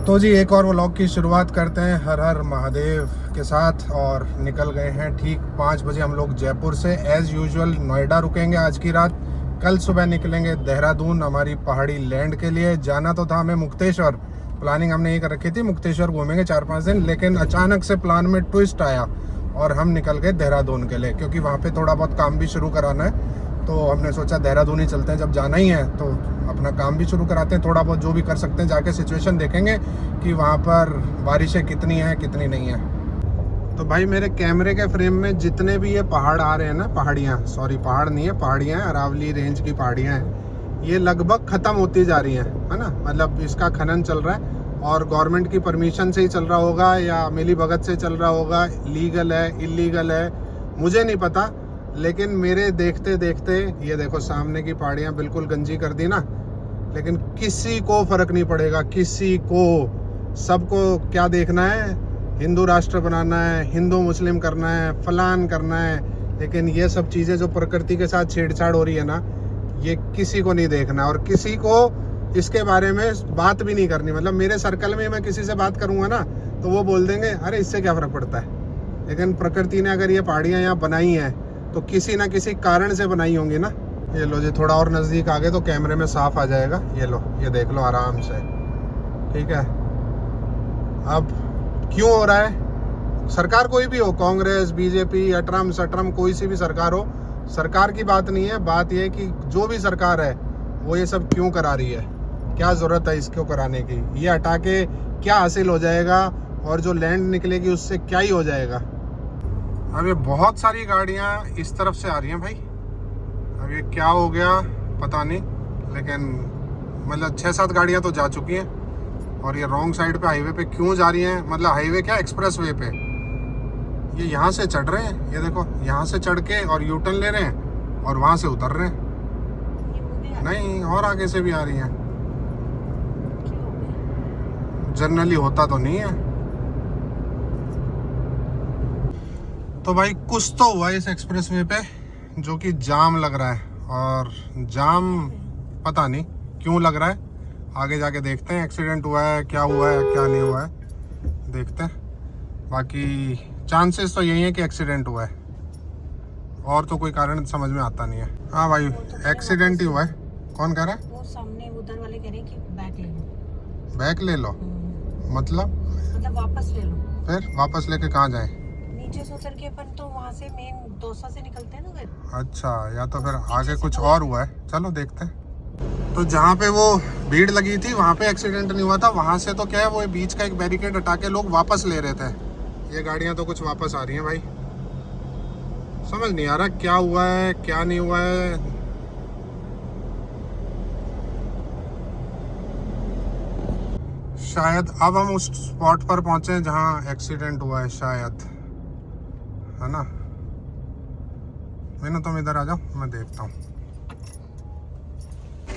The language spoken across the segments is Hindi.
तो जी एक और व्लॉग की शुरुआत करते हैं हर हर महादेव के साथ। और निकल गए हैं ठीक 5 बजे हम लोग जयपुर से। एज़ यूजुअल नोएडा रुकेंगे आज की रात। कल सुबह निकलेंगे देहरादून हमारी पहाड़ी लैंड के लिए। जाना तो था हमें मुक्तेश्वर, प्लानिंग हमने ये कर रखी थी मुक्तेश्वर घूमेंगे 4-5 दिन, लेकिन अचानक से प्लान में ट्विस्ट आया और हम निकल गए देहरादून के लिए, क्योंकि वहाँ पे थोड़ा बहुत काम भी शुरू कराना है। तो हमने सोचा देहरादून ही चलते हैं, जब जाना ही है तो अपना काम भी शुरू कराते हैं। थोड़ा बहुत जो भी कर सकते हैं जाके सिचुएशन देखेंगे कि वहाँ पर बारिशें कितनी हैं कितनी नहीं है। तो भाई मेरे कैमरे के फ्रेम में जितने भी ये पहाड़ आ रहे हैं ना, पहाड़ियाँ, सॉरी पहाड़ नहीं है, पहाड़ियाँ हैं, अरावली रेंज की पहाड़ियाँ हैं, ये लगभग ख़त्म होती जा रही हैं, है ना। मतलब इसका खनन चल रहा है और गवर्नमेंट की परमिशन से ही चल रहा होगा या मिली भगत से चल रहा होगा, लीगल है इलीगल है मुझे नहीं पता। लेकिन मेरे देखते देखते ये देखो सामने की पहाड़ियाँ बिल्कुल गंजी कर दी ना, लेकिन किसी को फर्क नहीं पड़ेगा, किसी को। सबको क्या देखना है, हिंदू राष्ट्र बनाना है, हिंदू मुस्लिम करना है, फलान करना है। लेकिन ये सब चीज़ें जो प्रकृति के साथ छेड़छाड़ हो रही है ना, ये किसी को नहीं देखना और किसी को इसके बारे में बात भी नहीं करनी। मतलब मेरे सर्कल में मैं किसी से बात करूँगा ना तो वो बोल देंगे अरे इससे क्या फ़र्क पड़ता है। लेकिन प्रकृति ने अगर ये पहाड़ियाँ यहाँ बनाई हैं तो किसी ना किसी कारण से बनाई होंगी ना। ये लो जी, थोड़ा और नज़दीक आ गए तो कैमरे में साफ आ जाएगा। ये लो, ये देख लो आराम से, ठीक है। अब क्यों हो रहा है, सरकार कोई भी हो, कांग्रेस बीजेपी अटरम सटरम कोई सी भी सरकार हो, सरकार की बात नहीं है। बात यह है कि जो भी सरकार है वो ये सब क्यों करा रही है, क्या ज़रूरत है इसको कराने की, ये हटा के क्या हासिल हो जाएगा और जो लैंड निकलेगी उससे क्या ही हो जाएगा। अब ये बहुत सारी गाड़ियाँ इस तरफ से आ रही हैं भाई। अब ये क्या हो गया पता नहीं, लेकिन मतलब 6-7 गाड़ियाँ तो जा चुकी हैं और ये रॉन्ग साइड पे हाईवे पे क्यों जा रही हैं। मतलब हाईवे क्या, एक्सप्रेस वे पे ये यहाँ से चढ़ रहे हैं। ये देखो यहाँ से चढ़ के और यू टर्न ले रहे हैं और वहाँ से उतर रहे हैं। नहीं, और आगे से भी आ रही हैं। जनरली होता तो नहीं है। तो भाई कुछ तो हुआ इस एक्सप्रेस वे पे जो कि जाम लग रहा है, और जाम पता नहीं क्यों लग रहा है। आगे जाके देखते हैं एक्सीडेंट हुआ है क्या हुआ है क्या नहीं हुआ है, देखते हैं। बाकी चांसेस तो यही है कि एक्सीडेंट हुआ है, और तो कोई कारण समझ में आता नहीं है। हाँ भाई एक्सीडेंट ही हुआ है। कौन कह रहा है? वो सामने उधर वाले कह रहे हैं कि बैक ले लो। बैक ले लो मतलब वापस ले लो। फिर वापस लेके कहाँ जाए? नीचे से उतर के अपन तो वहाँ से मेन दौसा से निकलते हैं ना घर। अच्छा, या तो फिर आगे कुछ और हुआ है, चलो देखते हैं। तो जहाँ पे वो भीड़ लगी थी वहाँ पे एक्सीडेंट नहीं हुआ था, वहाँ से तो क्या है वो बीच का एक बैरिकेड हटा के लोग वापस ले रहे थे। ये गाड़ियाँ तो कुछ वापस आ रही हैं भाई, समझ नहीं आ रहा क्या हुआ है क्या नहीं हुआ है। शायद अब हम उस स्पॉट पर पहुंचे जहाँ एक्सीडेंट हुआ है शायद, है ना। मैंने तुम इधर आ जाओ, मैं देखता हूँ।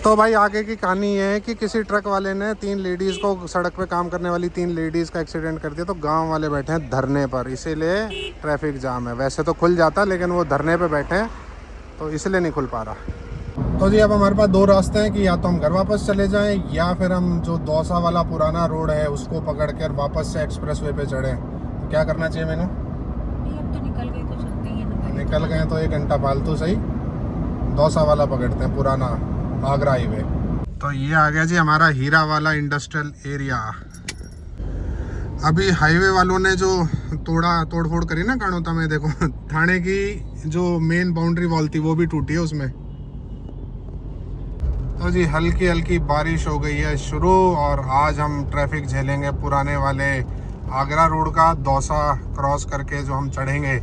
तो भाई आगे की कहानी ये है कि किसी ट्रक वाले ने 3 लेडीज़ को, सड़क पे काम करने वाली 3 लेडीज़ का एक्सीडेंट कर दिया। तो गांव वाले बैठे हैं धरने पर, इसीलिए ट्रैफिक जाम है। वैसे तो खुल जाता, लेकिन वो धरने पे बैठे हैं तो इसलिए नहीं खुल पा रहा। तो जी अब हमारे पास 2 रास्ते हैं कि या तो हम घर वापस चले जाएं या फिर हम जो दौसा वाला पुराना रोड है उसको पकड़ कर वापस से एक्सप्रेस वे पे चढ़ें। तो क्या करना चाहिए मैंने? अब तो निकल गए तो चलते ही हैं। निकल गए तो 1 घंटा फालतू सही, दौसा वाला पकड़ते हैं, पुराना आगरा हाईवे। तो ये आ गया जी हमारा हीरा वाला इंडस्ट्रियल एरिया। अभी हाईवे वालों ने जो तोड़ फोड़ करी ना कानोता में, देखो थाने की जो मेन बाउंड्री वॉल थी वो भी टूटी है उसमें। तो जी हल्की हल्की बारिश हो गई है शुरू, और आज हम ट्रैफिक झेलेंगे पुराने वाले आगरा रोड का, दौसा क्रॉस करके जो हम चढ़ेंगे।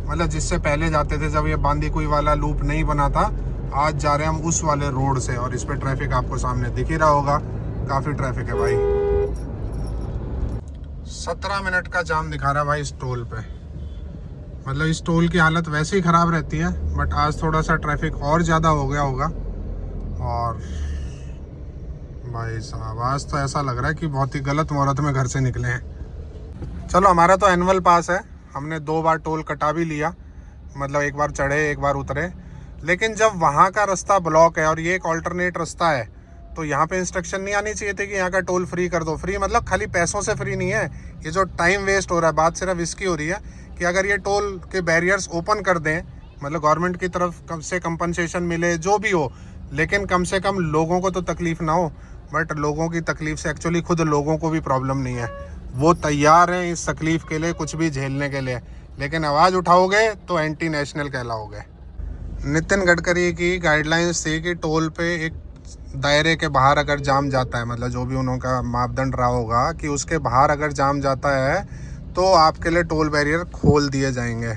मतलब जिससे पहले जाते थे जब ये बांदीकुई वाला लूप नहीं बना था, आज जा रहे हैं हम उस वाले रोड से। और इस पे ट्रैफिक आपको सामने दिख ही रहा होगा, काफ़ी ट्रैफिक है भाई। 17 मिनट का जाम दिखा रहा है भाई इस टोल पे। मतलब इस टोल की हालत वैसे ही ख़राब रहती है, बट आज थोड़ा सा ट्रैफिक और ज़्यादा हो गया होगा। और भाई साहब आज तो ऐसा लग रहा है कि बहुत ही गलत मुहूर्त में घर से निकले हैं। चलो हमारा तो एनुअल पास है, हमने 2 बार टोल कटा भी लिया, मतलब एक बार चढ़े एक बार उतरे। लेकिन जब वहाँ का रास्ता ब्लॉक है और ये एक ऑल्टरनेट रास्ता है, तो यहाँ पे इंस्ट्रक्शन नहीं आनी चाहिए थी कि यहाँ का टोल फ्री कर दो। फ्री मतलब खाली पैसों से फ्री नहीं है, ये जो टाइम वेस्ट हो रहा है, बात सिर्फ इसकी हो रही है कि अगर ये टोल के बैरियर्स ओपन कर दें, मतलब गवर्नमेंट की तरफ कम से कंपनसेशन मिले, जो भी हो, लेकिन कम से कम लोगों को तो तकलीफ ना हो। बट लोगों की तकलीफ से एक्चुअली खुद लोगों को भी प्रॉब्लम नहीं है, वो तैयार हैं इस तकलीफ के लिए, कुछ भी झेलने के लिए, लेकिन आवाज़ उठाओगे तो एंटी नेशनल कहलाओगे। नितिन गडकरी की गाइडलाइंस थी कि टोल पे एक दायरे के बाहर अगर जाम जाता है, मतलब जो भी उनका मापदंड रहा होगा कि उसके बाहर अगर जाम जाता है तो आपके लिए टोल बैरियर खोल दिए जाएंगे।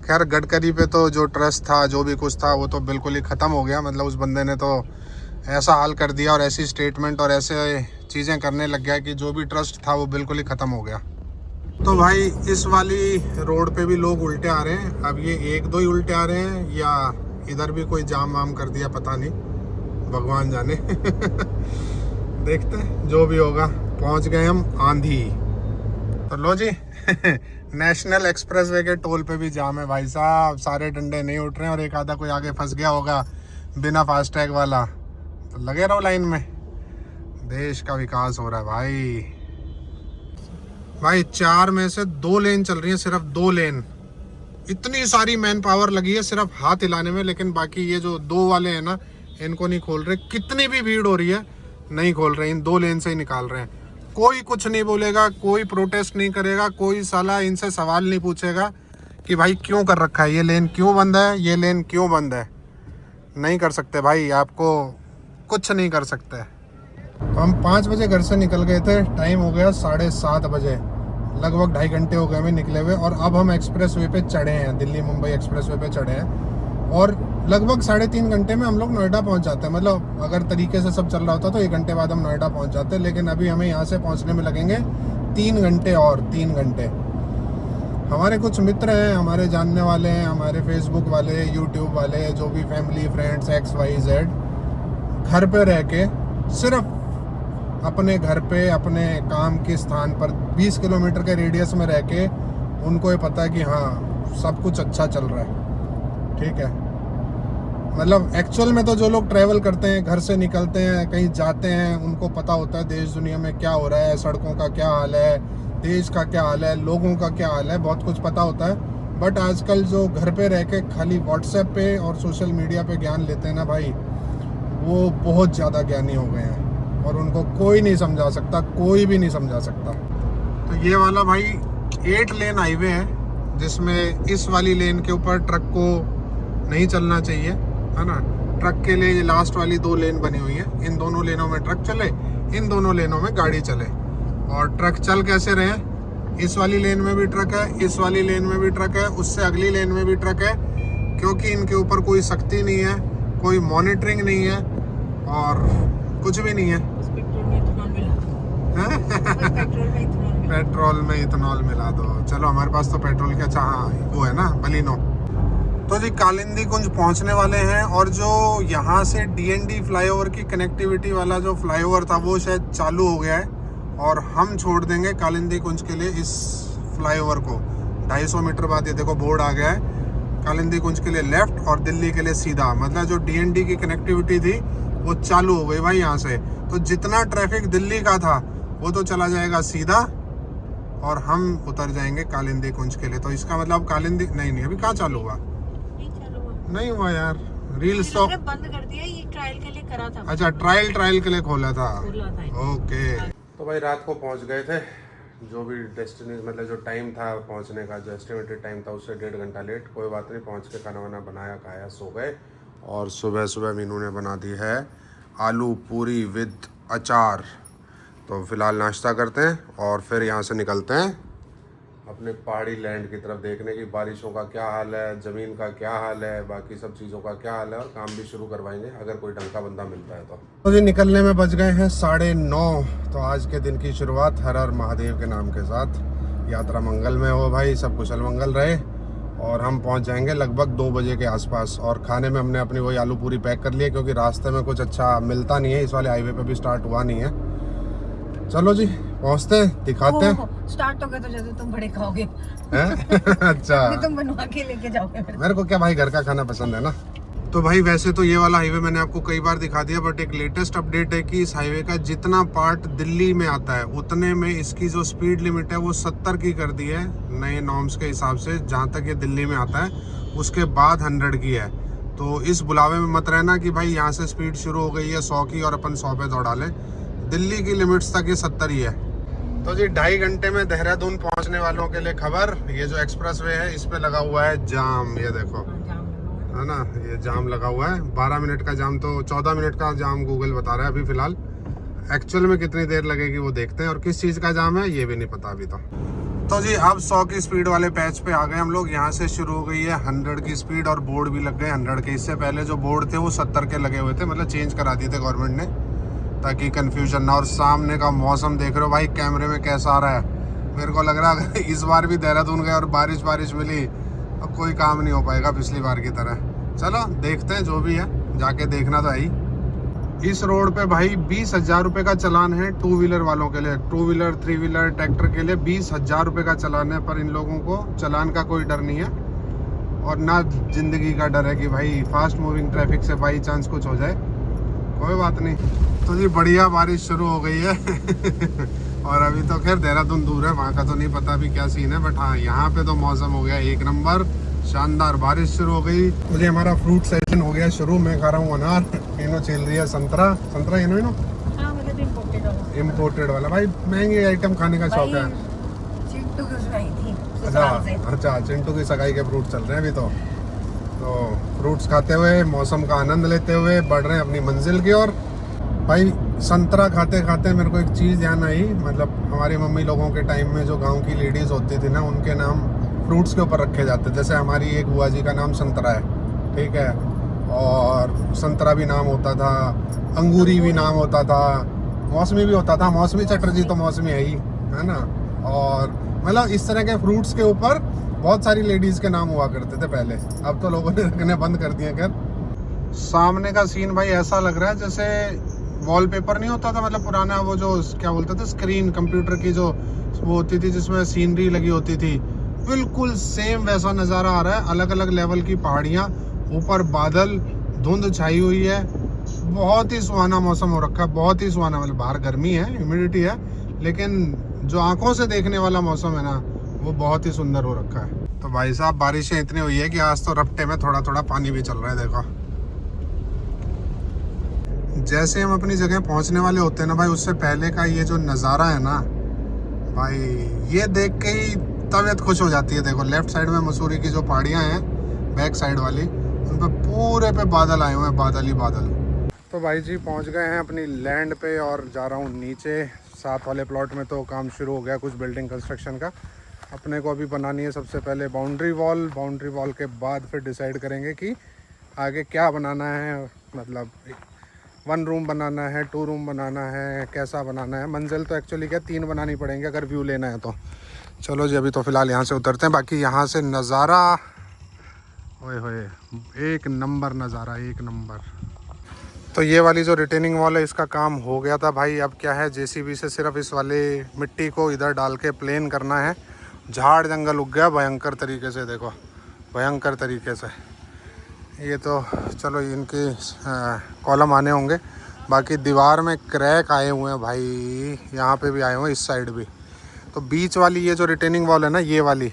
खैर गडकरी पे तो जो ट्रस्ट था, जो भी कुछ था, वो तो बिल्कुल ही ख़त्म हो गया। मतलब उस बंदे ने तो ऐसा हाल कर दिया और ऐसी स्टेटमेंट और ऐसे चीज़ें करने लग गया कि जो भी ट्रस्ट था वो बिल्कुल ही ख़त्म हो गया। तो भाई इस वाली रोड पे भी लोग उल्टे आ रहे हैं। अब ये एक दो ही उल्टे आ रहे हैं या इधर भी कोई जाम वाम कर दिया, पता नहीं, भगवान जाने। देखते हैं जो भी होगा। पहुंच गए हम आंधी। तो लो जी नेशनल एक्सप्रेसवे के टोल पे भी जाम है भाई साहब, सारे डंडे नहीं उठ रहे हैं और एक आधा कोई आगे फंस गया होगा बिना फास्टैग वाला, तो लगे रहो लाइन में। देश का विकास हो रहा है भाई 4 में से 2 लेन चल रही है, सिर्फ 2 लेन। इतनी सारी मैन पावर लगी है सिर्फ हाथ हिलाने में, लेकिन बाकी ये जो 2 वाले हैं ना, इनको नहीं खोल रहे। कितनी भी भीड़ हो रही है नहीं खोल रहे, इन 2 लेन से ही निकाल रहे हैं। कोई कुछ नहीं बोलेगा, कोई प्रोटेस्ट नहीं करेगा, कोई साला इनसे सवाल नहीं पूछेगा कि भाई क्यों कर रखा है, ये लेन क्यों बंद है, ये लेन क्यों बंद है। नहीं कर सकते भाई, आपको कुछ नहीं कर सकते। तो हम 5 बजे घर से निकल गए थे, टाइम हो गया 7:30 बजे, लगभग 2.5 घंटे हो गए हमें निकले हुए। और अब हम एक्सप्रेस वे पे चढ़े हैं, दिल्ली मुंबई एक्सप्रेस वे पे चढ़े हैं और लगभग 3.5 घंटे में हम लोग नोएडा पहुंच जाते हैं। मतलब अगर तरीके से सब चल रहा होता तो 1 घंटे बाद हम नोएडा पहुंच जाते, लेकिन अभी हमें यहाँ से पहुँचने में लगेंगे 3 घंटे और 3 घंटे। हमारे कुछ मित्र हैं, हमारे जानने वाले हैं, हमारे फेसबुक वाले, यूट्यूब वाले, जो भी फैमिली फ्रेंड्स XYZ, घर पे रह के सिर्फ अपने घर पे अपने काम के स्थान पर 20 किलोमीटर के रेडियस में रह के उनको ये पता है कि हाँ सब कुछ अच्छा चल रहा है, ठीक है। मतलब एक्चुअल में तो जो लोग ट्रैवल करते हैं, घर से निकलते हैं, कहीं जाते हैं, उनको पता होता है देश दुनिया में क्या हो रहा है, सड़कों का क्या हाल है, देश का क्या हाल है, लोगों का क्या हाल है, बहुत कुछ पता होता है। बट आजकल जो घर पे रह के खाली व्हाट्सएप पे और सोशल मीडिया पे ज्ञान लेते हैं ना भाई, वो बहुत ज़्यादा ज्ञानी हो गए हैं और उनको कोई नहीं समझा सकता, कोई भी नहीं समझा सकता। तो ये वाला भाई 8 लेन हाईवे है, जिसमें इस वाली लेन के ऊपर ट्रक को नहीं चलना चाहिए, है ना। ट्रक के लिए ये लास्ट वाली 2 लेन बनी हुई है, इन दोनों लेनों में ट्रक चले, इन दोनों लेनों में गाड़ी चले। और ट्रक चल कैसे रहे, इस वाली लेन में भी ट्रक है, इस वाली लेन में भी ट्रक है, उससे अगली लेन में भी ट्रक है, क्योंकि इनके ऊपर कोई सख्ती नहीं है, कोई मॉनिटरिंग नहीं है और कुछ भी नहीं है। पेट्रोल में इथेनॉल मिला दो। चलो हमारे पास तो पेट्रोल के, अच्छा हाँ वो है ना बलिनो। तो जी कालिंदी कुंज पहुंचने वाले हैं और जो यहाँ से DND फ्लाईओवर की कनेक्टिविटी वाला जो फ्लाईओवर था वो शायद चालू हो गया है और हम छोड़ देंगे कालिंदी कुंज के लिए इस फ्लाईओवर को। 250 मीटर बाद ये देखो बोर्ड आ गया है, कालिंदी कुंज के लिए लेफ्ट और दिल्ली के लिए सीधा। मतलब जो DND की कनेक्टिविटी थी वो चालू हो गई भाई यहाँ से। तो जितना ट्रैफिक दिल्ली का था वो तो चला जाएगा सीधा और हम उतर जाएंगे कालिंदी कुंज के लिए। तो इसका मतलब कालिंदी नहीं अभी कहाँ चालू हुआ, नहीं हुआ यार। रील्स तो बंद कर दिया, ये ट्रायल के लिए करा था। अच्छा ट्रायल के लिए खोला था, ओके। तो भाई रात को पहुंच गए थे, जो भी डेस्टिनेशन मतलब जो टाइम था पहुंचने का, जो एस्टिमेटेड टाइम था उससे 1.5 घंटा लेट। कोई बात नहीं, पहुंच के खाना वाना बनाया, खाया, सो गए। और सुबह मीनू ने बना दी है आलू पूरी विद अचार। तो फिलहाल नाश्ता करते हैं और फिर यहाँ से निकलते हैं अपने पहाड़ी लैंड की तरफ, देखने की बारिशों का क्या हाल है, ज़मीन का क्या हाल है, बाकी सब चीज़ों का क्या हाल है, और काम भी शुरू करवाएंगे अगर कोई ढंग का बंदा मिलता है तो जी निकलने में बज गए हैं 9:30। तो आज के दिन की शुरुआत हर हर महादेव के नाम के साथ। यात्रा मंगल में हो भाई, सब कुशल मंगल रहे। और हम पहुंच जाएंगे लगभग 2 बजे के आसपास। और खाने में हमने अपनी वही आलू पूरी पैक कर ली है, क्योंकि रास्ते में कुछ अच्छा मिलता नहीं है, इस वाले हाईवे पे भी स्टार्ट हुआ नहीं है। चलो जी पहुंचते हैं, दिखाते हैं। स्टार्ट हो गए तो जैसे तुम बड़े खाओगे अच्छा तुम बनवा के लेके जाओगे। मेरे को क्या भाई घर का खाना पसंद है ना। तो भाई वैसे तो ये वाला हाईवे मैंने आपको कई बार दिखा दिया, बट एक लेटेस्ट अपडेट है कि इस हाईवे का जितना पार्ट दिल्ली में आता है उतने में इसकी जो स्पीड लिमिट है वो 70 की कर दी है नए नॉर्म्स के हिसाब से। जहाँ तक ये दिल्ली में आता है उसके बाद 100 की है। तो इस बुलावे में मत रहना कि भाई यहाँ से स्पीड शुरू हो गई है 100 की और अपन 100 पे दौड़ा लें। दिल्ली की लिमिट्स तक ये 70 ही है। तो जी 2.5 घंटे में देहरादून पहुँचने वालों के लिए खबर, ये जो एक्सप्रेस वे है इस पे लगा हुआ है जाम, ये देखो है ना, ये जाम लगा हुआ है। 12 मिनट का जाम, तो 14 मिनट का जाम गूगल बता रहा है अभी फिलहाल। एक्चुअल में कितनी देर लगेगी वो देखते हैं, और किस चीज़ का जाम है ये भी नहीं पता अभी तो जी अब 100 की स्पीड वाले पैच पे आ गए हम लोग। यहाँ से शुरू हो गई है 100 की स्पीड और बोर्ड भी लग गए 100 के। इससे पहले जो बोर्ड थे वो 70 के लगे हुए थे, मतलब चेंज करा दिए थे गवर्नमेंट ने ताकि कन्फ्यूजन ना। और सामने का मौसम देख रहे हो भाई कैमरे में कैसा आ रहा है। मेरे को लग रहा है इस बार भी देहरादून गए और बारिश मिली अब कोई काम नहीं हो पाएगा पिछली बार की तरह। चलो देखते हैं जो भी है, जाके देखना तो है ही। इस रोड पे भाई 20,000 रुपये का चालान है 2 व्हीलर वालों के लिए। 2 व्हीलर 3 व्हीलर ट्रैक्टर के लिए 20,000 रुपये का चालान है, पर इन लोगों को चालान का कोई डर नहीं है और ना जिंदगी का डर है कि भाई फास्ट मूविंग ट्रैफिक से बाई चांस कुछ हो जाए। कोई बात नहीं। तो जी बढ़िया बारिश शुरू हो गई है और अभी तो खैर देहरादून दूर है, वहाँ का तो नहीं पता अभी क्या सीन है, बट हाँ यहाँ पे तो मौसम हो गया 1 नंबर, शानदार बारिश शुरू हो गई। मुझे हमारा फ्रूट सेशन हो गया शुरू। मैं खा रहा हूँ अनार, इनो चल रही है संतरा इनो इम्पोर्टेड वाला। भाई महंगी आइटम खाने का शौक है। अच्छा चिंटू की सगाई के फ्रूट चल रहे हैं अभी तो फ्रूट्स खाते हुए मौसम का आनंद लेते हुए बढ़ रहे हैं अपनी मंजिल की ओर। भाई संतरा खाते खाते मेरे को एक चीज़ ध्यान आई, मतलब हमारी मम्मी लोगों के टाइम में जो गांव की लेडीज़ होती थी ना, उनके नाम फ्रूट्स के ऊपर रखे जाते। जैसे हमारी एक बुआ जी का नाम संतरा है, ठीक है, और संतरा भी नाम होता था, अंगूरी भी नाम होता था, मौसमी भी होता था। मौसमी चटर्जी तो मौसमी है ही, है ना। और मतलब इस तरह के फ्रूट्स के ऊपर बहुत सारी लेडीज़ के नाम हुआ करते थे पहले, अब तो लोगों ने रखने बंद कर दिए। खैर सामने का सीन भाई ऐसा लग रहा है जैसे वॉलपेपर नहीं होता था, मतलब पुराना वो जो क्या बोलते थे स्क्रीन कंप्यूटर की जो वो होती थी जिसमें सीनरी लगी होती थी, बिल्कुल सेम वैसा नज़ारा आ रहा है। अलग अलग लेवल की पहाड़ियाँ, ऊपर बादल, धुंध छाई हुई है, बहुत ही सुहाना मौसम हो रखा है, बहुत ही सुहाना। मतलब बाहर गर्मी है, ह्यूमिडिटी है, लेकिन जो आंखों से देखने वाला मौसम है ना वो बहुत ही सुंदर हो रखा है। तो भाई साहब बारिशें इतनी हुई है कि आज तो रफ्ते में थोड़ा थोड़ा पानी भी चल रहा है। देखो जैसे हम अपनी जगह पहुंचने वाले होते हैं ना भाई, उससे पहले का ये जो नज़ारा है ना भाई, ये देख के ही तबीयत खुश हो जाती है। देखो लेफ्ट साइड में मसूरी की जो पहाड़ियाँ हैं बैक साइड वाली, उन पर पूरे पे बादल आए हुए हैं, बादल ही बादल। तो भाई जी पहुंच गए हैं अपनी लैंड पे और जा रहा हूँ नीचे। साथ वाले प्लॉट में तो काम शुरू हो गया कुछ बिल्डिंग कंस्ट्रक्शन का। अपने को अभी बनानी है सबसे पहले बाउंड्री वॉल के बाद फिर डिसाइड करेंगे कि आगे क्या बनाना है। मतलब 1 रूम बनाना है, 2 रूम बनाना है, कैसा बनाना है। मंजिल तो एक्चुअली क्या 3 बनानी पड़ेंगे अगर व्यू लेना है तो। चलो जी अभी तो फ़िलहाल यहाँ से उतरते हैं। बाकी यहाँ से नज़ारा ओए होए एक नंबर नज़ारा, एक नंबर। तो ये वाली जो रिटेनिंग वॉल है इसका काम हो गया था भाई। अब क्या है जेसीबी से सिर्फ इस वाले मिट्टी को इधर डाल के प्लेन करना है। झाड़ जंगल उग गया भयंकर तरीके से, देखो भयंकर तरीके से। ये तो चलो इनके कॉलम आने होंगे। बाकी दीवार में क्रैक आए हुए हैं भाई, यहाँ पे भी आए हुए हैं, इस साइड भी। तो बीच वाली ये जो रिटेनिंग वॉल है ना, ये वाली,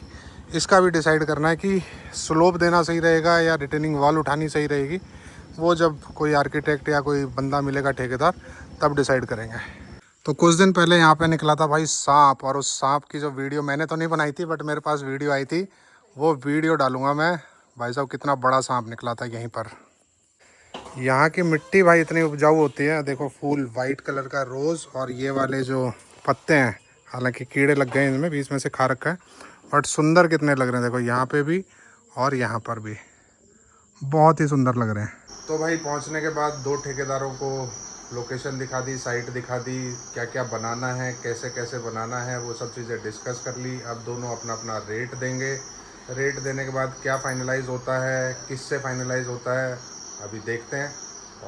इसका भी डिसाइड करना है कि स्लोप देना सही रहेगा या रिटेनिंग वॉल उठानी सही रहेगी। वो जब कोई आर्किटेक्ट या कोई बंदा मिलेगा ठेकेदार तब डिसाइड करेंगे। तो कुछ दिन पहले यहाँ पे निकला था भाई सांप, और उस सांप की जो वीडियो मैंने तो नहीं बनाई थी बट मेरे पास वीडियो आई थी, वो वीडियो डालूंगा मैं। भाई साहब कितना बड़ा सांप निकला था यहीं पर। यहाँ की मिट्टी भाई इतनी उपजाऊ होती है। देखो फूल वाइट कलर का रोज़, और ये वाले जो पत्ते हैं हालांकि कीड़े लग गए इनमें, बीच में से खा रखा है, बट सुंदर कितने लग रहे हैं। देखो यहाँ पे भी और यहाँ पर भी बहुत ही सुंदर लग रहे हैं। तो भाई पहुँचने के बाद 2 ठेकेदारों को लोकेशन दिखा दी, साइट दिखा दी, क्या क्या बनाना है, कैसे कैसे बनाना है, वो सब चीज़ें डिस्कस कर ली। अब दोनों अपना अपना रेट देंगे। रेट देने के बाद क्या फाइनलाइज होता है, किससे फाइनलाइज होता है अभी देखते हैं।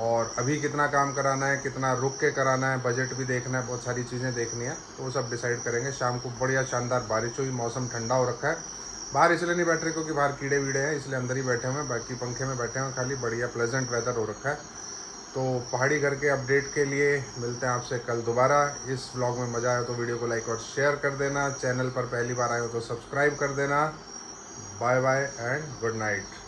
और अभी कितना काम कराना है, कितना रुक के कराना है, बजट भी देखना है, बहुत सारी चीज़ें देखनी है, तो वो सब डिसाइड करेंगे। शाम को बढ़िया शानदार बारिश हुई, मौसम ठंडा हो रखा है, बाहर इसलिए नहीं बैठ रहे क्योंकि बाहर कीड़े वीड़े हैं, इसलिए अंदर ही बैठे हुए हैं। बाकी पंखे में बैठे हुए खाली, बढ़िया प्लेजेंट वेदर हो रखा है। तो पहाड़ी घर के अपडेट के लिए मिलते हैं आपसे कल दोबारा। इस व्लॉग में मज़ा आया तो वीडियो को लाइक और शेयर कर देना। चैनल पर पहली बार आए हो तो सब्सक्राइब कर देना। Bye bye and good night.